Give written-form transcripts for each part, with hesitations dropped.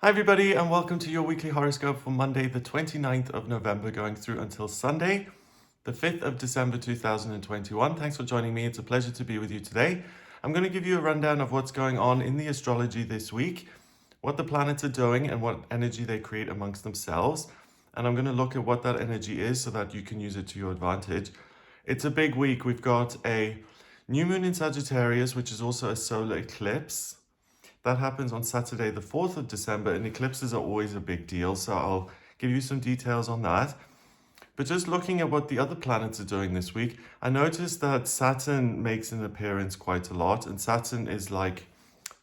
Hi everybody and welcome to your weekly horoscope for Monday the 29th of November going through until Sunday the 5th of December 2021. Thanks for joining me. It's a pleasure to be with you today. I'm going to give you a rundown of what's going on in the astrology this week, what the planets are doing and what energy they create amongst themselves. And I'm going to look at what that energy is so that you can use it to your advantage. It's a big week. We've got a new moon in Sagittarius, which is also a solar eclipse. That happens on Saturday, the 4th of December, and eclipses are always a big deal, so I'll give you some details on that. But just looking at what the other planets are doing this week, I noticed that Saturn makes an appearance quite a lot, and Saturn is like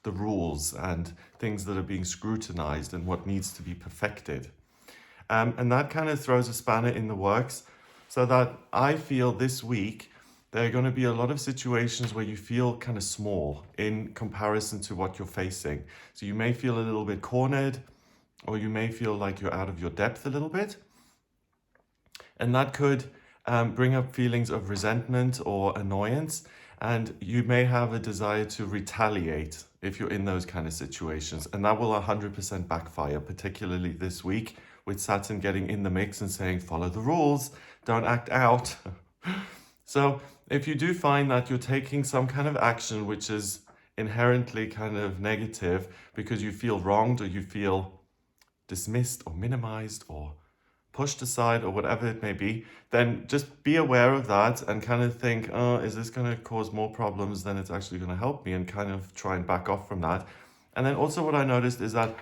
the rules and things that are being scrutinized and what needs to be perfected. And that kind of throws a spanner in the works, so that I feel this week there are going to be a lot of situations where you feel kind of small in comparison to what you're facing. So you may feel a little bit cornered, or you may feel like you're out of your depth a little bit. And that could bring up feelings of resentment or annoyance. And you may have a desire to retaliate if you're in those kind of situations. And that will 100% backfire, particularly this week, with Saturn getting in the mix and saying, follow the rules, don't act out. So if you do find that you're taking some kind of action which is inherently kind of negative because you feel wronged or you feel dismissed or minimized or pushed aside or whatever it may be, then just be aware of that and kind of think, oh, is this going to cause more problems than it's actually going to help me, and kind of try and back off from that. And then also what I noticed is that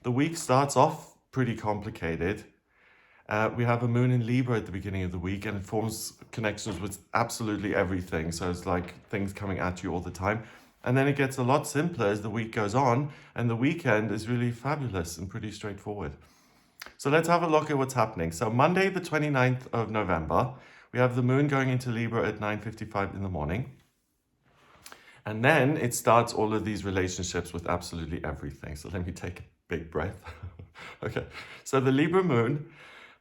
the week starts off pretty complicated. We have a moon in Libra at the beginning of the week, and it forms connections with absolutely everything. So it's like things coming at you all the time. And then it gets a lot simpler as the week goes on, and the weekend is really fabulous and pretty straightforward. So let's have a look at what's happening. So Monday, the 29th of November, we have the moon going into Libra at 9:55 in the morning. And then it starts all of these relationships with absolutely everything. So let me take a big breath. Okay, so the Libra moon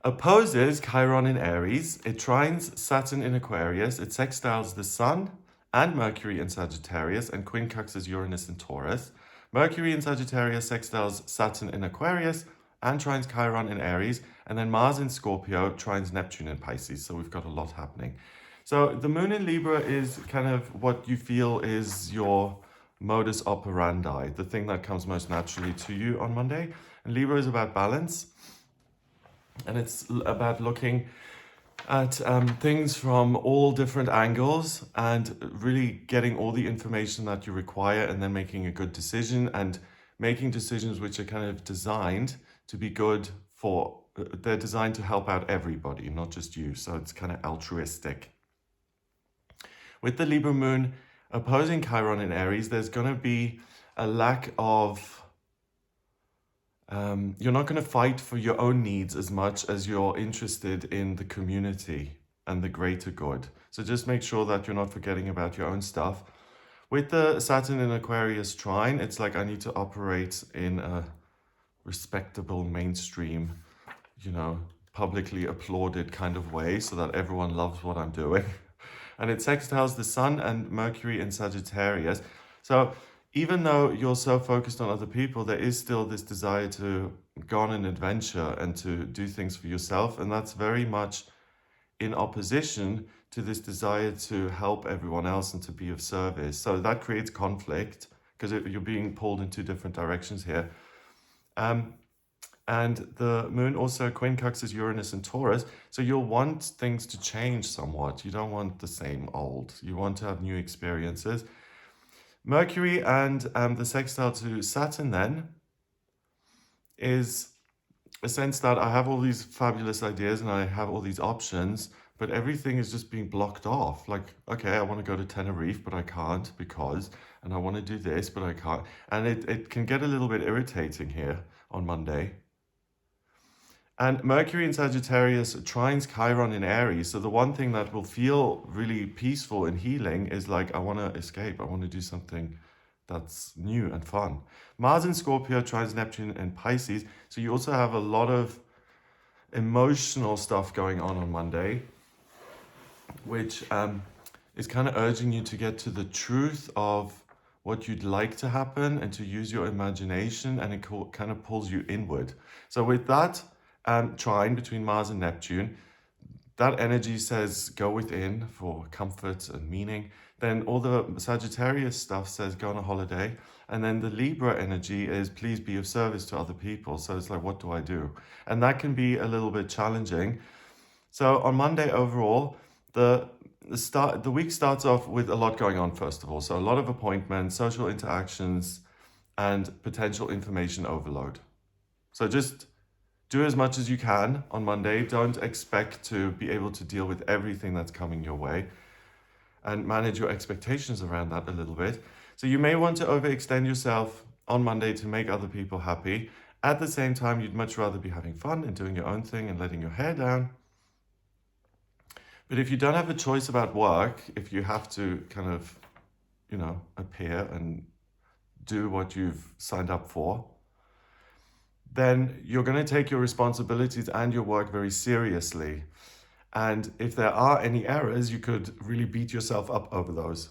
opposes Chiron in Aries, it trines Saturn in Aquarius, it sextiles the Sun and Mercury in Sagittarius, and quincunxes Uranus in Taurus. Mercury in Sagittarius sextiles Saturn in Aquarius and trines Chiron in Aries, and then Mars in Scorpio trines Neptune in Pisces. So we've got a lot happening. So the moon in Libra is kind of what you feel is your modus operandi, the thing that comes most naturally to you on Monday. And Libra is about balance. And it's about looking at things from all different angles and really getting all the information that you require, and then making a good decision, and making decisions which are kind of designed to be good for, they're designed to help out everybody, not just you. So it's kind of altruistic. With the Libra moon opposing Chiron in Aries, there's going to be a lack of you're not going to fight for your own needs as much as you're interested in the community and the greater good. So just make sure that you're not forgetting about your own stuff. With the Saturn in Aquarius trine, it's like I need to operate in a respectable, mainstream, publicly applauded kind of way so that everyone loves what I'm doing. And it sextiles the Sun and Mercury in Sagittarius. So even though you're so focused on other people, there is still this desire to go on an adventure and to do things for yourself. And that's very much in opposition to this desire to help everyone else and to be of service. So that creates conflict because you're being pulled in two different directions here. And the moon also quincunxes Uranus and Taurus. So you'll want things to change somewhat. You don't want the same old. You want to have new experiences. Mercury and the sextile to Saturn then is a sense that I have all these fabulous ideas and I have all these options, but everything is just being blocked off. Like, okay, I want to go to Tenerife, but I can't because, and I want to do this, but I can't. And it can get a little bit irritating here on Monday. And Mercury in Sagittarius trines Chiron in Aries. So the one thing that will feel really peaceful and healing is like, I want to escape. I want to do something that's new and fun. Mars in Scorpio trines Neptune in Pisces. So you also have a lot of emotional stuff going on Monday, which is kind of urging you to get to the truth of what you'd like to happen and to use your imagination, and it kind of pulls you inward. So with that trine between Mars and Neptune, that energy says go within for comfort and meaning. Then all the Sagittarius stuff says go on a holiday. And then the Libra energy is please be of service to other people. So it's like, what do I do? And that can be a little bit challenging. So on Monday overall, the week starts off with a lot going on, first of all. So a lot of appointments, social interactions, and potential information overload. So just do as much as you can on Monday. Don't expect to be able to deal with everything that's coming your way, and manage your expectations around that a little bit. So you may want to overextend yourself on Monday to make other people happy. At the same time, you'd much rather be having fun and doing your own thing and letting your hair down. But if you don't have a choice about work, if you have to kind of, appear and do what you've signed up for, then you're going to take your responsibilities and your work very seriously. And if there are any errors, you could really beat yourself up over those.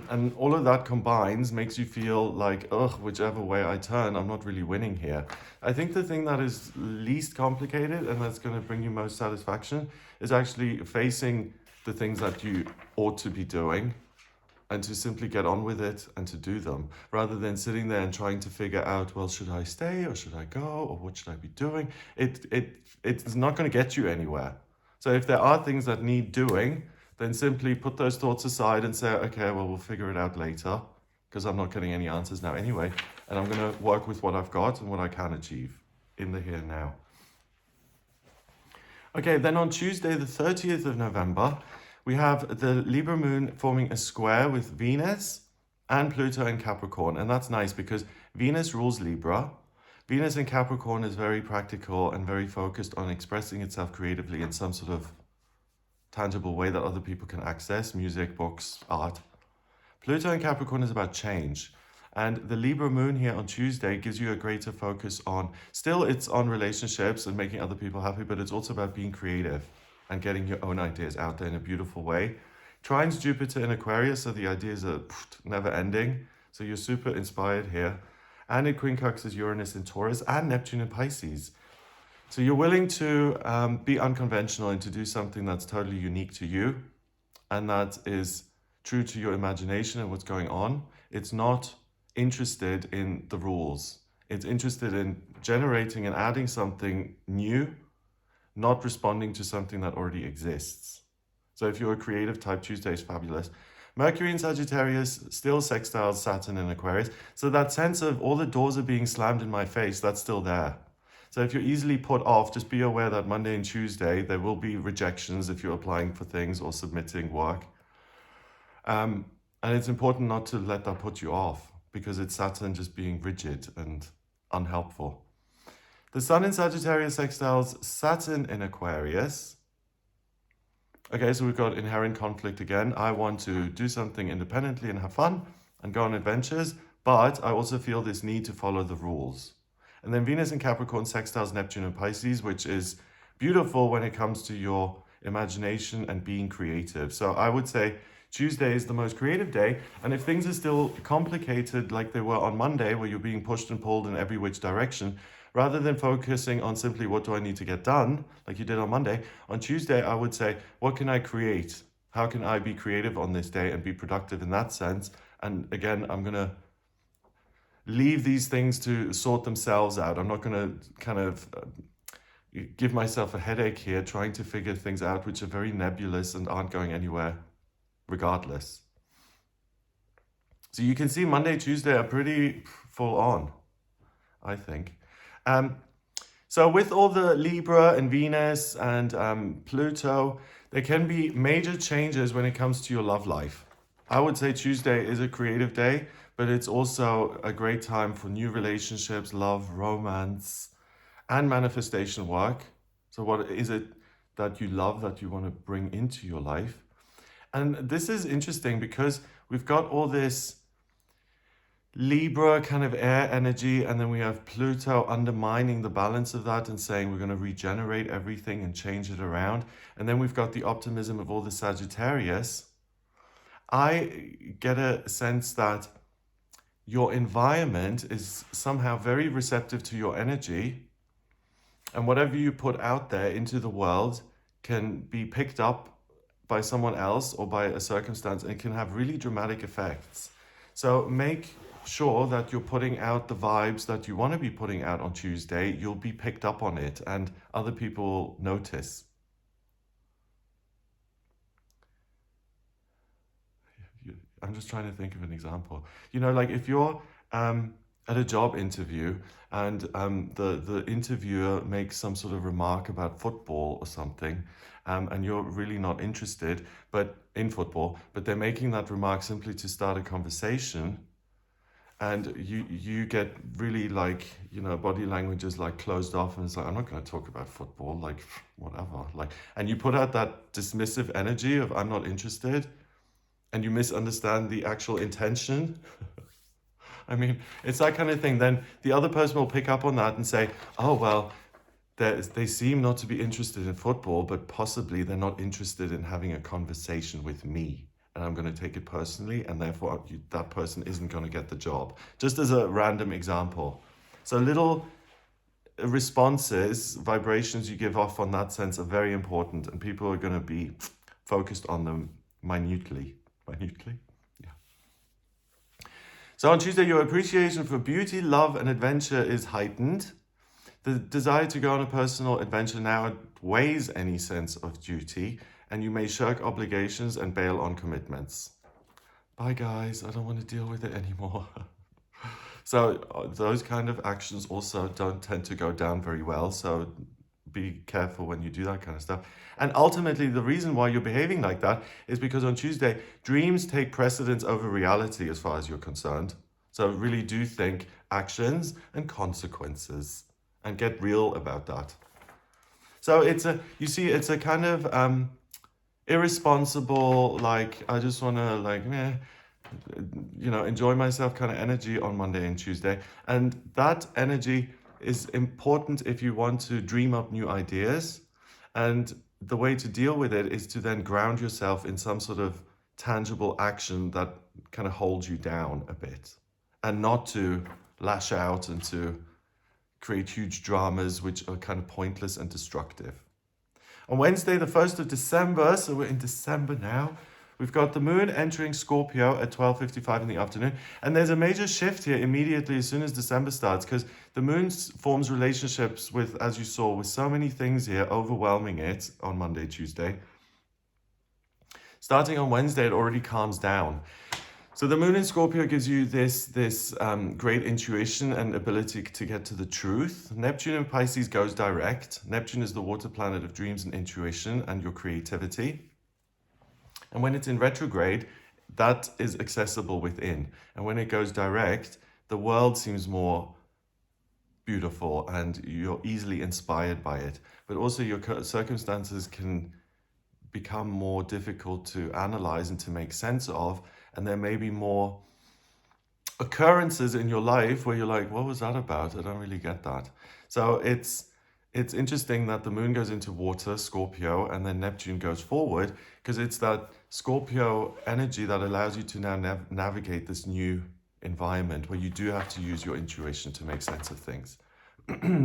And all of that combines makes you feel like, whichever way I turn, I'm not really winning here. I think the thing that is least complicated and that's going to bring you most satisfaction is actually facing the things that you ought to be doing, and to simply get on with it and to do them, rather than sitting there and trying to figure out, well, should I stay or should I go, or what should I be doing? It's not going to get you anywhere. So if there are things that need doing, then simply put those thoughts aside and say, okay, well, we'll figure it out later, because I'm not getting any answers now anyway, and I'm going to work with what I've got and what I can achieve in the here and now. Okay, then on Tuesday, the 30th of November, we have the Libra moon forming a square with Venus and Pluto in Capricorn. And that's nice because Venus rules Libra. Venus in Capricorn is very practical and very focused on expressing itself creatively in some sort of tangible way that other people can access: music, books, art. Pluto in Capricorn is about change. And the Libra moon here on Tuesday gives you a greater focus on, still it's on relationships and making other people happy, but it's also about being creative and getting your own ideas out there in a beautiful way. Trines Jupiter in Aquarius, so the ideas are never ending. So you're super inspired here. And it quincunxes Uranus in Taurus and Neptune in Pisces. So you're willing to be unconventional and to do something that's totally unique to you, and that is true to your imagination and what's going on. It's not interested in the rules. It's interested in generating and adding something new, not responding to something that already exists. So if you're a creative type, Tuesday is fabulous. Mercury in Sagittarius still sextiles Saturn in Aquarius. So that sense of all the doors are being slammed in my face, that's still there. So if you're easily put off, just be aware that Monday and Tuesday, there will be rejections if you're applying for things or submitting work. And it's important not to let that put you off, because it's Saturn just being rigid and unhelpful. The Sun in Sagittarius sextiles Saturn in Aquarius. Okay, so we've got inherent conflict again. I want to do something independently and have fun and go on adventures, but I also feel this need to follow the rules. And then Venus in Capricorn sextiles Neptune and Pisces, which is beautiful when it comes to your imagination and being creative. So I would say Tuesday is the most creative day. And if things are still complicated like they were on Monday, where you're being pushed and pulled in every which direction, rather than focusing on simply what do I need to get done, like you did on Monday, on Tuesday, I would say, what can I create? How can I be creative on this day and be productive in that sense? And again, I'm going to leave these things to sort themselves out. I'm not going to kind of give myself a headache here trying to figure things out which are very nebulous and aren't going anywhere regardless. So you can see Monday, Tuesday are pretty full on, I think. So with all the Libra and Venus and Pluto, there can be major changes when it comes to your love life. I would say Tuesday is a creative day, but it's also a great time for new relationships, love, romance, and manifestation work. So what is it that you love that you want to bring into your life? And this is interesting because we've got all this Libra kind of air energy, and then we have Pluto undermining the balance of that and saying we're going to regenerate everything and change it around. And then we've got the optimism of all the Sagittarius. I get a sense that your environment is somehow very receptive to your energy, and whatever you put out there into the world can be picked up by someone else or by a circumstance, and it can have really dramatic effects. So make sure that you're putting out the vibes that you want to be putting out on Tuesday. You'll be picked up on it and other people notice. I'm just trying to think of an example. Like if you're at a job interview and the interviewer makes some sort of remark about football or something, and you're really not interested in football, but they're making that remark simply to start a conversation, and you get really body language is like closed off, and it's like, I'm not going to talk about football, like whatever, and you put out that dismissive energy of I'm not interested, and you misunderstand the actual intention. I mean, it's that kind of thing. Then the other person will pick up on that and say, oh, well, they seem not to be interested in football, but possibly they're not interested in having a conversation with me. And I'm going to take it personally, and therefore that person isn't going to get the job. Just as a random example. So little responses, vibrations you give off on that sense are very important, and people are going to be focused on them minutely. Yeah. So on Tuesday, your appreciation for beauty, love, and adventure is heightened. The desire to go on a personal adventure now outweighs any sense of duty, and you may shirk obligations and bail on commitments. Bye, guys. I don't want to deal with it anymore. So those kind of actions also don't tend to go down very well. So be careful when you do that kind of stuff. And ultimately, the reason why you're behaving like that is because on Tuesday, dreams take precedence over reality as far as you're concerned. So really do think actions and consequences and get real about that. So it's a kind of irresponsible, I just want to enjoy myself kind of energy on Monday and Tuesday. And that energy is important if you want to dream up new ideas. And the way to deal with it is to then ground yourself in some sort of tangible action that kind of holds you down a bit, and not to lash out and to create huge dramas which are kind of pointless and destructive. On Wednesday, the 1st of December, so we're in December now, we've got the moon entering Scorpio at 12:55 in the afternoon. And there's a major shift here immediately as soon as December starts, because the moon forms relationships with, as you saw, with so many things here, overwhelming it on Monday, Tuesday. Starting on Wednesday, it already calms down. So the moon in Scorpio gives you this great intuition and ability to get to the truth. Neptune in Pisces goes direct. Neptune is the water planet of dreams and intuition and your creativity. And when it's in retrograde, that is accessible within. And when it goes direct, the world seems more beautiful and you're easily inspired by it. But also your circumstances can become more difficult to analyze and to make sense of. And there may be more occurrences in your life where you're like, what was that about? I don't really get that. So it's interesting that the moon goes into water, Scorpio, and then Neptune goes forward, because it's that Scorpio energy that allows you to now navigate this new environment where you do have to use your intuition to make sense of things.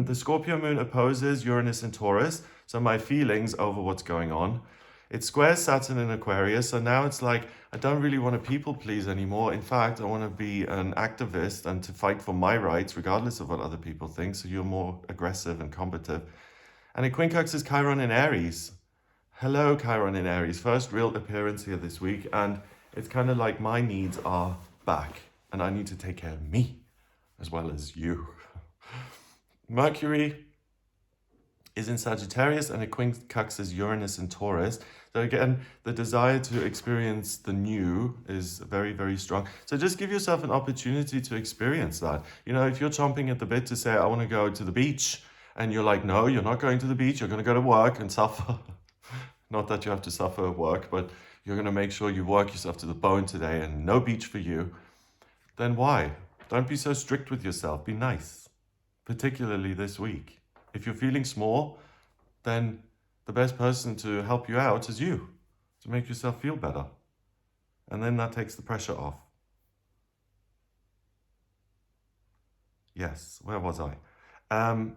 The Scorpio moon opposes Uranus and Taurus, so my feelings over what's going on. It squares Saturn in Aquarius, so now it's like, I don't really want to people please anymore. In fact, I want to be an activist and to fight for my rights, regardless of what other people think, so you're more aggressive and combative. And it quincunxes Chiron in Aries. Hello, Chiron in Aries. First real appearance here this week, and it's kind of like my needs are back, and I need to take care of me, as well as you. Mercury is in Sagittarius, and it quincunxes Uranus and Taurus. So again, the desire to experience the new is very, very strong. So just give yourself an opportunity to experience that. If you're chomping at the bit to say, I want to go to the beach, and you're like, no, you're not going to the beach, you're going to go to work and suffer. Not that you have to suffer at work, but you're going to make sure you work yourself to the bone today and no beach for you. Then why? Don't be so strict with yourself. Be nice, particularly this week. If you're feeling small, then the best person to help you out is you, to make yourself feel better. And then that takes the pressure off. Yes, where was I? Um,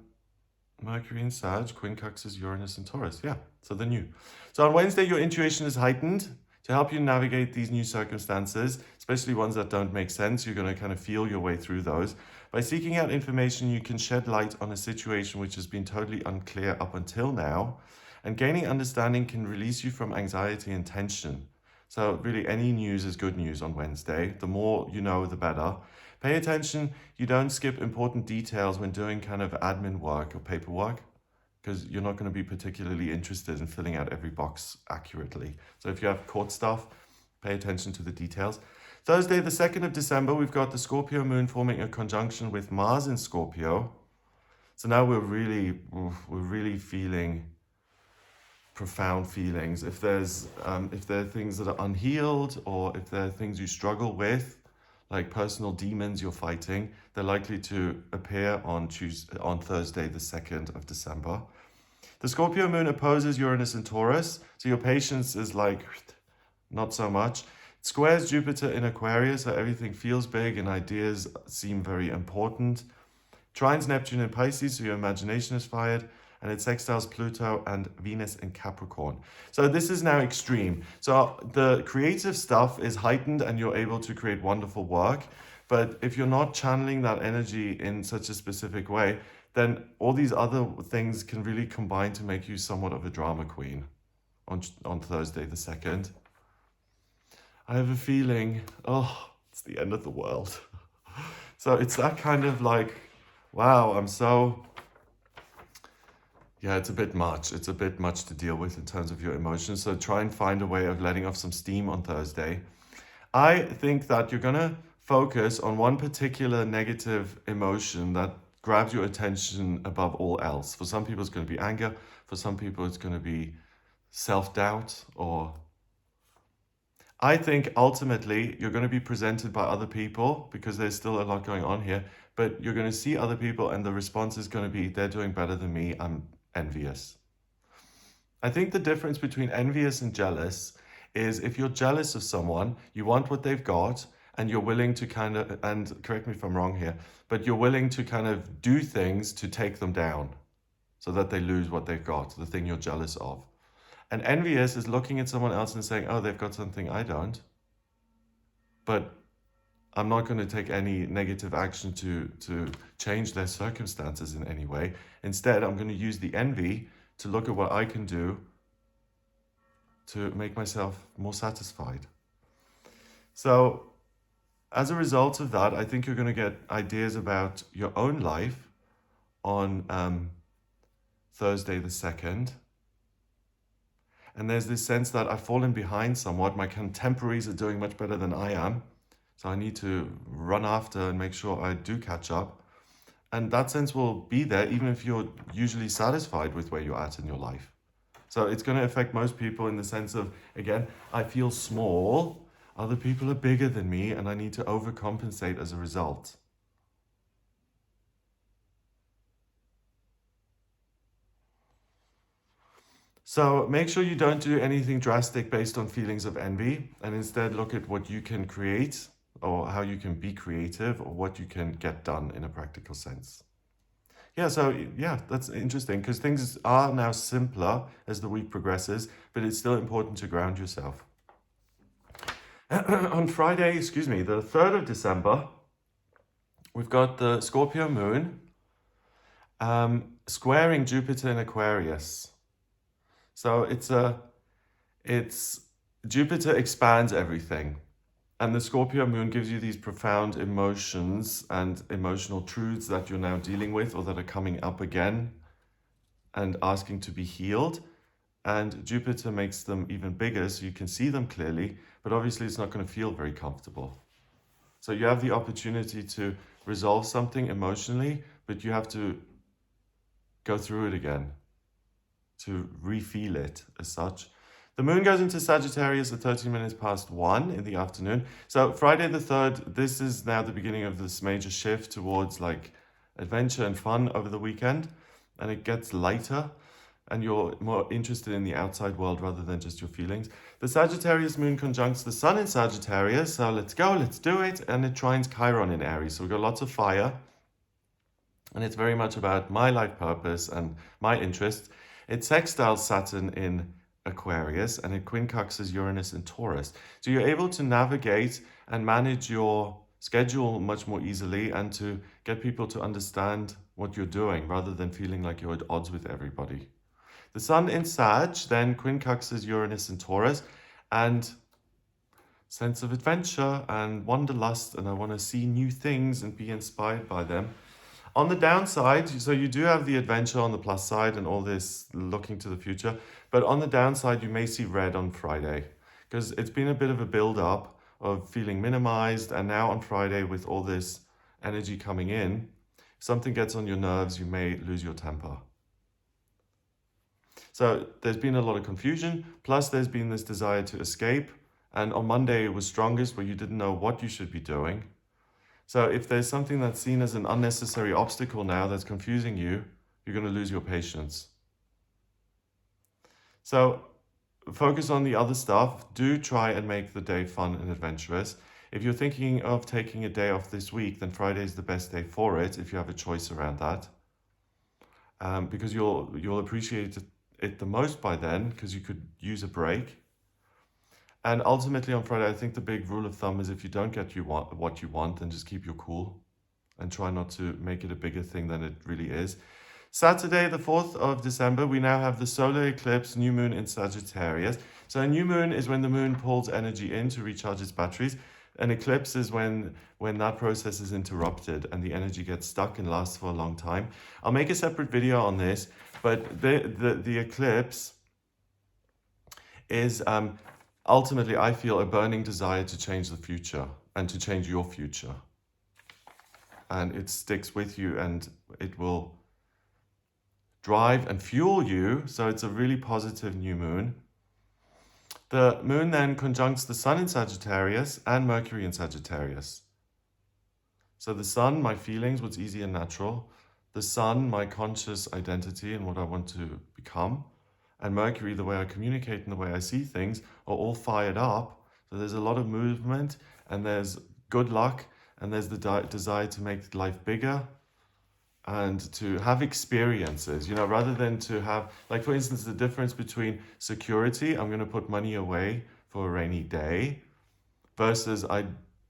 Mercury in Sag, quincunxes, Uranus and Taurus. Yeah, so the new. So on Wednesday, your intuition is heightened to help you navigate these new circumstances, especially ones that don't make sense. You're going to kind of feel your way through those. By seeking out information, you can shed light on a situation which has been totally unclear up until now. And gaining understanding can release you from anxiety and tension. So, really, any news is good news on Wednesday. The more you know, the better. Pay attention, you don't skip important details when doing kind of admin work or paperwork, because you're not going to be particularly interested in filling out every box accurately. So, if you have court stuff, pay attention to the details. Thursday, the 2nd of December, we've got the Scorpio moon forming a conjunction with Mars in Scorpio. So now we're really feeling profound feelings. If there are things that are unhealed, or if there are things you struggle with, like personal demons you're fighting, they're likely to appear on Thursday, the 2nd of December. The Scorpio moon opposes Uranus and Taurus, so your patience is like not so much. It squares Jupiter in Aquarius, so everything feels big and ideas seem very important. Trines Neptune in Pisces, so your imagination is fired, and it sextiles Pluto and Venus in Capricorn. So this is now extreme. So the creative stuff is heightened and you're able to create wonderful work. But if you're not channeling that energy in such a specific way, then all these other things can really combine to make you somewhat of a drama queen on Thursday the 2nd. I have a feeling, it's the end of the world. So it's that kind of like, wow, it's a bit much. It's a bit much to deal with in terms of your emotions. So try and find a way of letting off some steam on Thursday. I think that you're going to focus on one particular negative emotion that grabs your attention above all else. For some people, it's going to be anger. For some people, it's going to be self-doubt. Or I think ultimately you're going to be presented by other people, because there's still a lot going on here. But you're going to see other people and the response is going to be, they're doing better than me. I'm envious. I think the difference between envious and jealous is, if you're jealous of someone, you want what they've got, and you're willing to kind of, and correct me if I'm wrong here, but you're willing to kind of do things to take them down so that they lose what they've got, the thing you're jealous of. And envious is looking at someone else and saying, oh, they've got something I don't, but I'm not going to take any negative action to change their circumstances in any way. Instead, I'm going to use the envy to look at what I can do to make myself more satisfied. So as a result of that, I think you're going to get ideas about your own life on Thursday the 2nd. And there's this sense that I've fallen behind somewhat. My contemporaries are doing much better than I am. So I need to run after and make sure I do catch up. And that sense will be there even if you're usually satisfied with where you're at in your life. So it's going to affect most people in the sense of, again, I feel small, other people are bigger than me, and I need to overcompensate as a result. So make sure you don't do anything drastic based on feelings of envy, and instead look at what you can create, or how you can be creative, or what you can get done in a practical sense. That's interesting, because things are now simpler as the week progresses, but it's still important to ground yourself. On Friday, the 3rd of December, we've got the Scorpio moon squaring Jupiter in Aquarius. So it's Jupiter expands everything. And the Scorpio moon gives you these profound emotions and emotional truths that you're now dealing with, or that are coming up again and asking to be healed. And Jupiter makes them even bigger so you can see them clearly, but obviously it's not going to feel very comfortable. So you have the opportunity to resolve something emotionally, but you have to go through it again to re-feel it as such. The moon goes into Sagittarius at 13 minutes past 1 in the afternoon. So Friday the 3rd, this is now the beginning of this major shift towards like adventure and fun over the weekend. And it gets lighter and you're more interested in the outside world rather than just your feelings. The Sagittarius moon conjuncts the sun in Sagittarius. So let's go, let's do it. And it trines Chiron in Aries. So we've got lots of fire. and it's very much about my life purpose and my interests. It sextiles Saturn in Aquarius, and it quincunxes Uranus in Taurus. So you're able to navigate and manage your schedule much more easily, and to get people to understand what you're doing rather than feeling like you're at odds with everybody. The Sun in Sag then quincunxes Uranus in Taurus, and sense of adventure and wanderlust, and I want to see new things and be inspired by them. On the downside, so you do have the adventure on the plus side and all this looking to the future, but on the downside, you may see red on Friday, because it's been a bit of a build up of feeling minimized, and now on Friday with all this energy coming in, if something gets on your nerves, you may lose your temper. So there's been a lot of confusion, plus there's been this desire to escape, and on Monday it was strongest where you didn't know what you should be doing. So if there's something that's seen as an unnecessary obstacle now that's confusing you, you're going to lose your patience. So focus on the other stuff. Do try and make the day fun and adventurous. If you're thinking of taking a day off this week, then Friday is the best day for it if you have a choice around that. Because you'll appreciate it the most by then, because you could use a break. And ultimately on Friday, I think the big rule of thumb is if you don't get what you want, then just keep your cool and try not to make it a bigger thing than it really is. Saturday, the 4th of December, we now have the solar eclipse, new moon in Sagittarius. So a new moon is when the moon pulls energy in to recharge its batteries. An eclipse is when that process is interrupted and the energy gets stuck and lasts for a long time. I'll make a separate video on this, but the eclipse is ultimately, I feel, a burning desire to change the future and to change your future. And it sticks with you and it will drive and fuel you. So it's a really positive new moon. The moon then conjuncts the Sun in Sagittarius and Mercury in Sagittarius. So the Sun, my feelings, what's easy and natural. The Sun, my conscious identity and what I want to become. And Mercury, the way I communicate and the way I see things, are all fired up. So there's a lot of movement, and there's good luck, and there's the desire to make life bigger and to have experiences, rather than to have, like, for instance, the difference between security, I'm going to put money away for a rainy day, versus I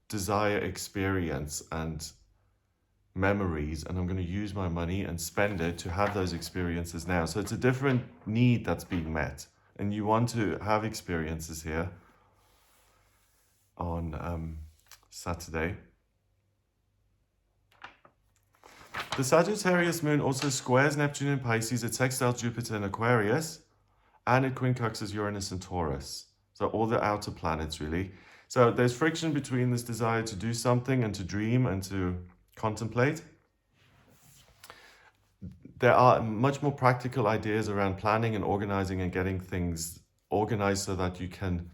desire experience and memories, and I'm going to use my money and spend it to have those experiences now. So it's a different need that's being met, and you want to have experiences here on Saturday. The Sagittarius moon also squares Neptune in Pisces, it sextiles Jupiter in Aquarius, and it quincunxes Uranus in Taurus. So all the outer planets, really. So there's friction between this desire to do something and to dream and to contemplate. There are much more practical ideas around planning and organizing and getting things organized so that you can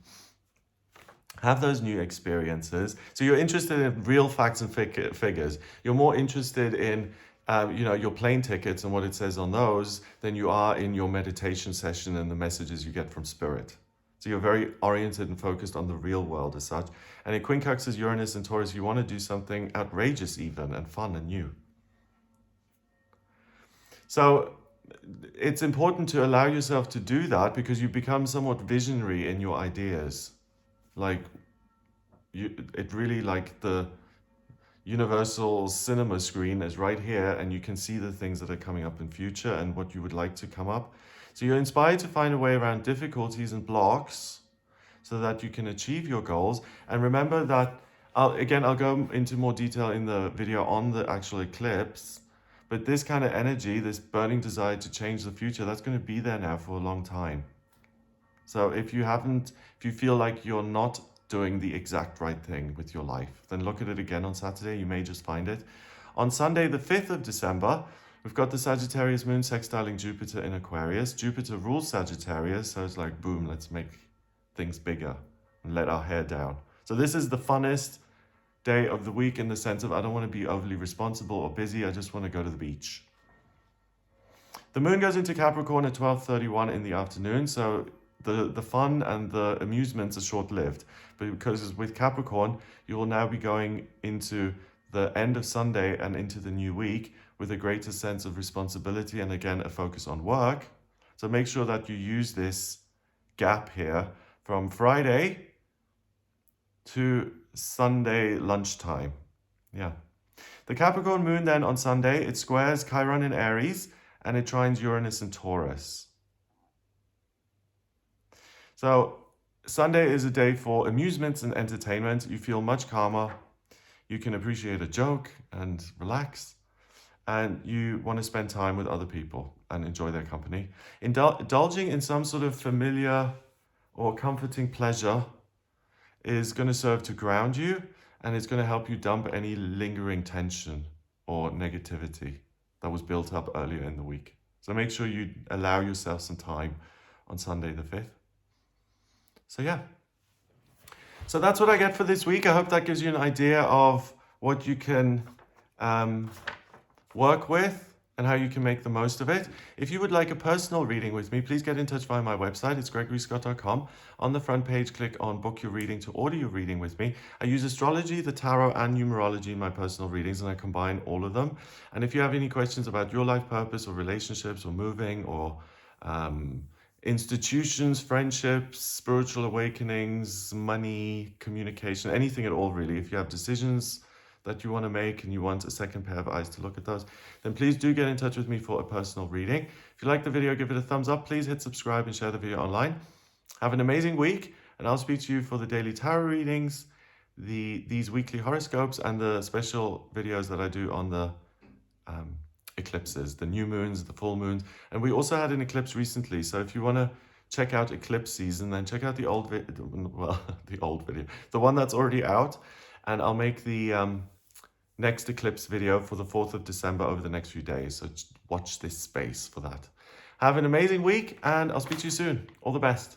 have those new experiences. So you're interested in real facts and figures. You're more interested in your plane tickets and what it says on those than you are in your meditation session and the messages you get from spirit. So you're very oriented and focused on the real world as such. And in quincunxes Uranus and Taurus, you want to do something outrageous even and fun and new. So it's important to allow yourself to do that, because you become somewhat visionary in your ideas. It really, like the universal cinema screen is right here, and you can see the things that are coming up in future and what you would like to come up. So you're inspired to find a way around difficulties and blocks so that you can achieve your goals. And remember that, I'll go into more detail in the video on the actual eclipse, but this kind of energy, this burning desire to change the future, that's going to be there now for a long time. So if you feel like you're not doing the exact right thing with your life, then look at it again on Saturday. You may just find it. On Sunday, the 5th of December, we've got the Sagittarius moon sextiling Jupiter in Aquarius. Jupiter rules Sagittarius, so it's like, boom, let's make things bigger and let our hair down. So this is the funnest day of the week in the sense of I don't want to be overly responsible or busy. I just want to go to the beach. The moon goes into Capricorn at 12:31 in the afternoon, so the fun and the amusements are short-lived. But because with Capricorn, you will now be going into the end of Sunday and into the new week, with a greater sense of responsibility and again, a focus on work. So make sure that you use this gap here from Friday to Sunday lunchtime. Yeah. The Capricorn moon then on Sunday, it squares Chiron in Aries and it trines Uranus in Taurus. So Sunday is a day for amusements and entertainment. You feel much calmer. You can appreciate a joke and relax. And you want to spend time with other people and enjoy their company. Indulging in some sort of familiar or comforting pleasure is going to serve to ground you, and it's going to help you dump any lingering tension or negativity that was built up earlier in the week. So make sure you allow yourself some time on Sunday the 5th. So yeah. So that's what I get for this week. I hope that gives you an idea of what you can work with and how you can make the most of it. If you would like a personal reading with me, please get in touch via my website. It's gregoryscott.com. On the front page, click on book your reading to order your reading with me. I use astrology, the tarot, and numerology in my personal readings, and I combine all of them. And if you have any questions about your life purpose or relationships or moving or institutions, friendships, spiritual awakenings, money, communication, anything at all really, if you have decisions that you want to make and you want a second pair of eyes to look at those, then please do get in touch with me for a personal reading. If you like the video, give it a thumbs up. Please hit subscribe and share the video online. Have an amazing week, and I'll speak to you for the daily tarot readings, these weekly horoscopes, and the special videos that I do on the eclipses, the new moons, the full moons. And we also had an eclipse recently, so if you want to check out eclipse season, then check out the old video, the one that's already out, and I'll make the next eclipse video for the 4th of December over the next few days. So watch this space for that. Have an amazing week, and I'll speak to you soon. All the best.